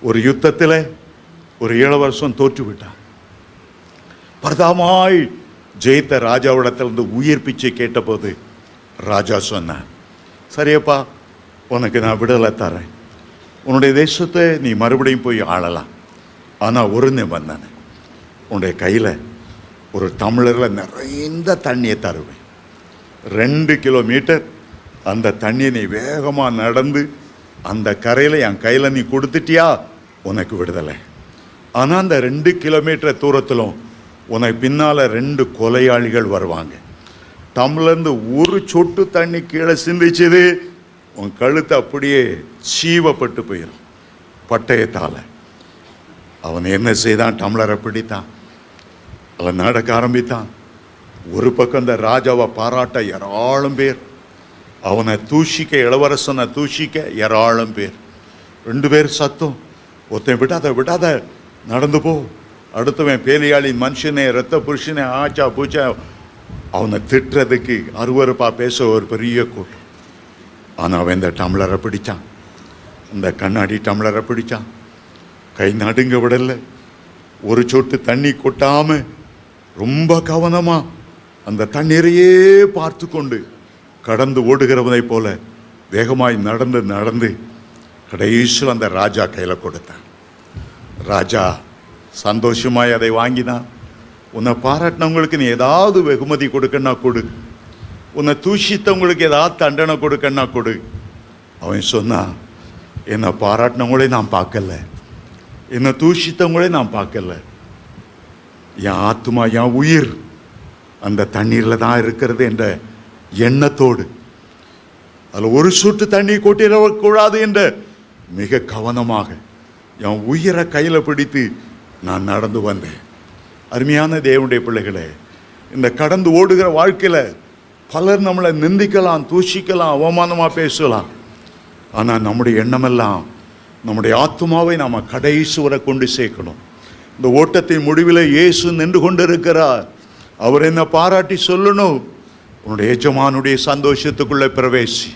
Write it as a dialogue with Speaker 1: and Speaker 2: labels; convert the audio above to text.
Speaker 1: ஒரு யுத்தத்தில் ஒரு இளவரசன் தோற்று விட்டான். பிரதாமாய் ஜெயித்த ராஜாவிடத்திலிருந்து உயிர் பிச்சை கேட்டபோது ராஜா சொன்னான், சரியப்பா, உனக்கு நான் விடுதலை தரேன், உன்னுடைய தேசத்தை நீ மறுபடியும் போய் ஆளலாம். ஆனால் ஒரு நிபந்தனை, உன்னுடைய கையில் ஒரு டம்ளரில் நிறைந்த தண்ணியை தருவேன். 2 கிலோமீட்டர் அந்த தண்ணியை நீ வேகமாக நடந்து அந்த கரையில் என் கையில் நீ கொடுத்துட்டியா, உனக்கு விடுதலை. ஆனால் அந்த 2 கிலோமீட்டர் தூரத்திலும் உனக்கு பின்னால் 2 கொலையாளிகள் வருவாங்க. டம்ளர்ந்து ஒரு சொட்டு தண்ணி கீழே சிந்திச்சது உன் கழுத்து அப்படியே சீவப்பட்டு போயிடும் பட்டயத்தால். அவன் என்ன செய்தான்? டம்ளரை பிடித்தான், அவன் நடக்க ஆரம்பித்தான். ஒரு பக்கம் இந்த ராஜாவை பாராட்ட ஏராளம் பேர், அவனை தூஷிக்க, இளவரசனை தூஷிக்க ஏராளம் பேர். 2 பேர் சத்தம், ஒருத்தன் விடாத நடந்து போ, அடுத்தவன் பேலியாளின் மனுஷனே, ரத்த புருஷனே, ஆச்சா பூச்சா, அவனை திட்டுறதுக்கு அருவருப்பா பேச ஒரு பெரிய கூட்டம். ஆனால் அவன் இந்த டம்ளரை பிடிச்சான், இந்த கண்ணாடி டம்ளரை பிடிச்சான், கை நடுங்க விடலை, ஒரு சொட்டு தண்ணி கொட்டாம ரொம்ப கவனமா அந்த தண்ணீரையே பார்த்து கொண்டு கடந்து ஓடுகிறவனை போல வேகமாய் நடந்து கடைசியில் அந்த ராஜா கையில் கொடுத்தான். ராஜா சந்தோஷமாய் அதை வாங்கினான். உன்னை பாராட்டினவங்களுக்கு நீ ஏதாவது வெகுமதி கொடுக்கன்னா கொடு, உன்னை தூஷித்தவங்களுக்கு ஏதாவது தண்டனை கொடுக்கன்னா கொடு. அவன் சொன்னான், என்னை பாராட்டினவங்களே நான் பார்க்கல, என்னை தூஷித்தவங்களே நான் பார்க்கல, என் ஆத்மா, என் உயிர் அந்த தண்ணீரில் தான் இருக்கிறது என்ற எண்ணத்தோடு, அதில் ஒரு சொட்டு தண்ணி கொட்டிடக்கூடாது என்ற மிக கவனமாக என் உயிரை கையில் பிடித்து நான் நடந்து வந்தேன். அருமையான தேவனுடைய பிள்ளைகளே, இந்த கடந்து ஓடுகிற வாழ்க்கையில் பலர் நம்மளை நிந்திக்கலாம், தூஷிக்கலாம், அவமானமாக பேசலாம். ஆனால் நம்முடைய எண்ணமெல்லாம் நம்முடைய ஆத்மாவை நாம் கடைசி வரை கொண்டு சேர்க்கணும். இந்த ஓட்டத்தின் முடிவில் இயேசு நின்று கொண்டு இருக்கிறார். அவர் என்ன பாராட்டி சொல்லணும், உன்னுடைய எஜமானுடைய சந்தோஷத்துக்குள்ளே பிரவேசி.